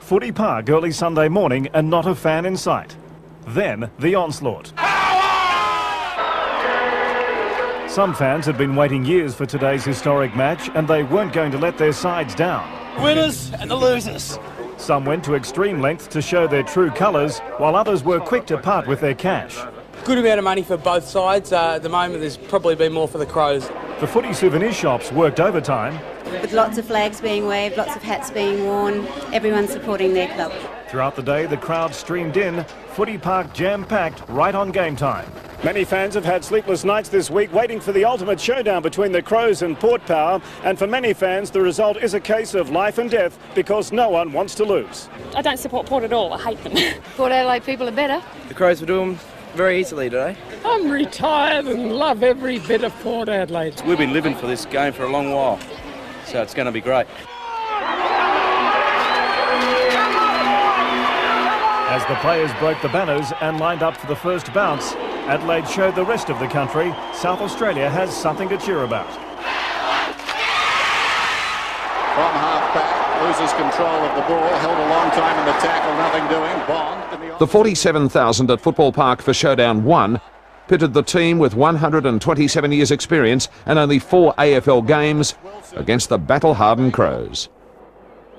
Footy Park early Sunday morning and not a fan in sight. Then the onslaught. Some fans had been waiting years for today's historic match and they weren't going to let their sides down. Winners and the losers. Some went to extreme lengths to show their true colours, while others were quick to part with their cash. Good amount of money for both sides. At the moment there's probably been more for the Crows. The footy souvenir shops worked overtime. With lots of flags being waved, lots of hats being worn, everyone supporting their club. Throughout the day, the crowd streamed in, Footy Park jam-packed right on game time. Many fans have had sleepless nights this week waiting for the ultimate showdown between the Crows and Port Power, and for many fans the result is a case of life and death because no one wants to lose. I don't support Port at all, I hate them. Port Adelaide people are better. The Crows will do them very easily today. I'm retired and love every bit of Port Adelaide. We've been living for this game for a long while, so it's going to be great. As the players broke the banners and lined up for the first bounce, Adelaide showed the rest of the country South Australia has something to cheer about. From half-back, loses control of the ball, held a long time in the tackle, nothing doing. Bond. The 47,000 at Football Park for Showdown 1 pitted the team with 127 years experience and only 4 AFL games against the battle-hardened Crows.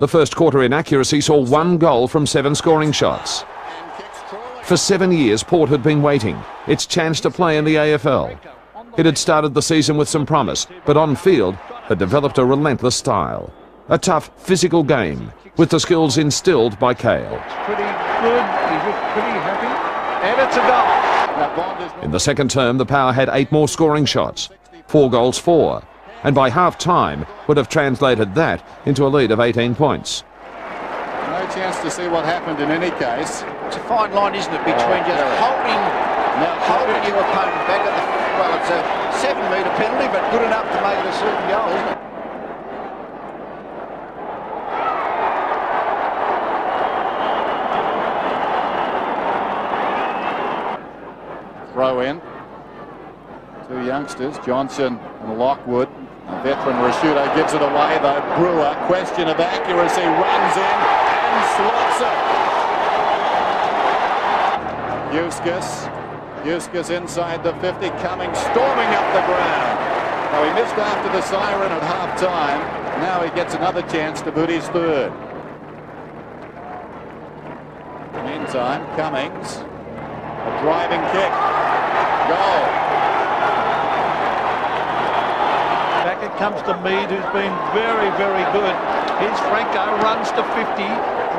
The first quarter inaccuracy saw 1 goal from 7 scoring shots. For 7 years, Port had been waiting its chance to play in the AFL. It had started the season with some promise, but on field had developed a relentless style. A tough, physical game, with the skills instilled by Cale. Pretty good, he looks pretty happy, and it's a goal. In the second term, the Power had 8 more scoring shots, 4 goals 4, and by half-time would have translated that into a lead of 18 points. No chance to see what happened in any case. It's a fine line, isn't it, between just holding your opponent back at the... Well, it's a 7-metre penalty, but good enough to make it a certain goal, isn't it? Throw in. 2 youngsters, Johnson and Lockwood. A veteran Rashudo gives it away though. Brewer, question of accuracy, runs in and slots it. Eustace inside the 50, coming, storming up the ground. Now he missed after the siren at half-time. Now he gets another chance to boot his third. Meantime, Cummings, a driving kick. Goal. Back it comes to Mead, who's been very, very good. Here's Franco, runs to 50,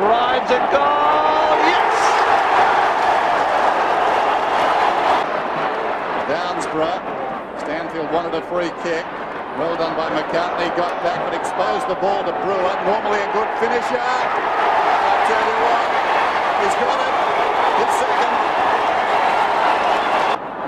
drives a goal, yes! Downsborough, Stanfield wanted a free kick. Well done by McCartney, got back but exposed the ball to Brewer. Normally a good finisher. I'll tell you what, he's got it. His second.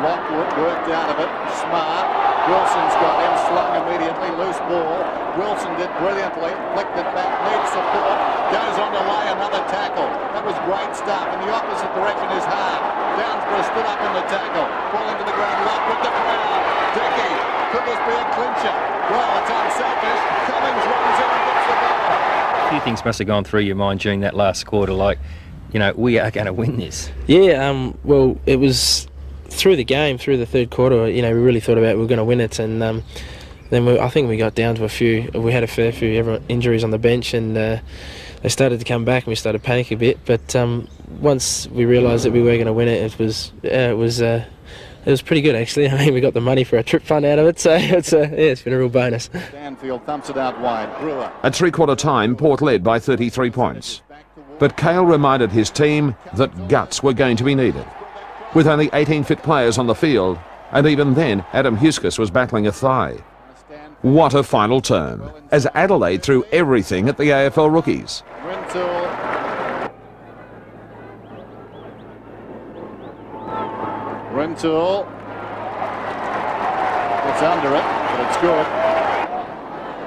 Lockwood worked out of it, smart. Wilson's got him, slung immediately, loose ball. Wilson did brilliantly, flicked it back, needs support, goes on to lay another tackle. That was great stuff. In the opposite direction is Hart. Downsborough stood up in the tackle, ball into the ground, Lockwood the crowd. Dickey, could this be a clincher? Well, it's unselfish. Cummings runs in and gets the goal. A few things must have gone through your mind during that last quarter, like, you know, we are going to win this. Yeah, well, it was... Through the game, through the third quarter, you know, we really thought about we were going to win it, and then I think we got down to we had a fair few injuries on the bench, and they started to come back, and we started panicking a bit. But once we realised that we were going to win it, it was pretty good actually. I mean, we got the money for a trip fund out of it, so it's been a real bonus. Stanfield thumps it out wide. Brewer. At three-quarter time, Port led by 33 points. But Cale reminded his team that guts were going to be needed. With only 18 fit players on the field, and even then Adam Huskus was battling a thigh. What a final term, as Adelaide threw everything at the AFL rookies. Rintoul. It's under it, but it's good.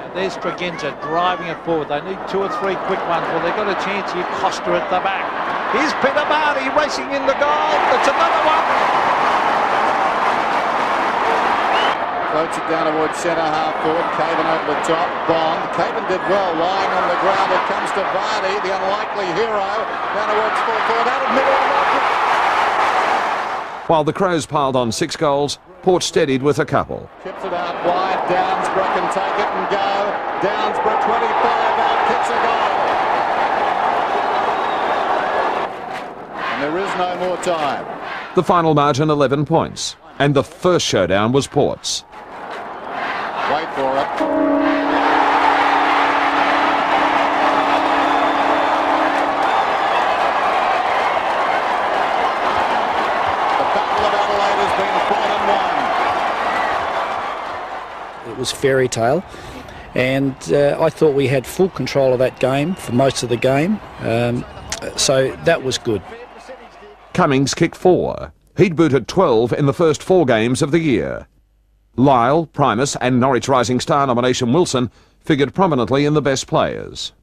And there's Tregenza driving it forward. They need 2 or 3 quick ones. Well, they've got a chance here. Costa at the back. Here's Peter Barty racing in the goal. It's another one. Floats it down towards centre half forward. Caven over the top. Bond. Caven did well lying on the ground. It comes to Vardy, the unlikely hero. Down towards full forward. Out of middle. While the Crows piled on 6 goals, Port steadied with a couple. Chips it out wide. Downsborough can take it and go. Downsborough 25 out. Kicks a goal. And there is no more time. The final margin 11 points. And the first showdown was Port's. Wait for it. The Battle of Adelaide has been fought and won. It was fairy tale, and I thought we had full control of that game for most of the game, so that was good. Cummings kicked 4. He'd booted 12 in the first 4 games of the year. Lyle, Primus and Norwich Rising Star nomination Wilson figured prominently in the best players.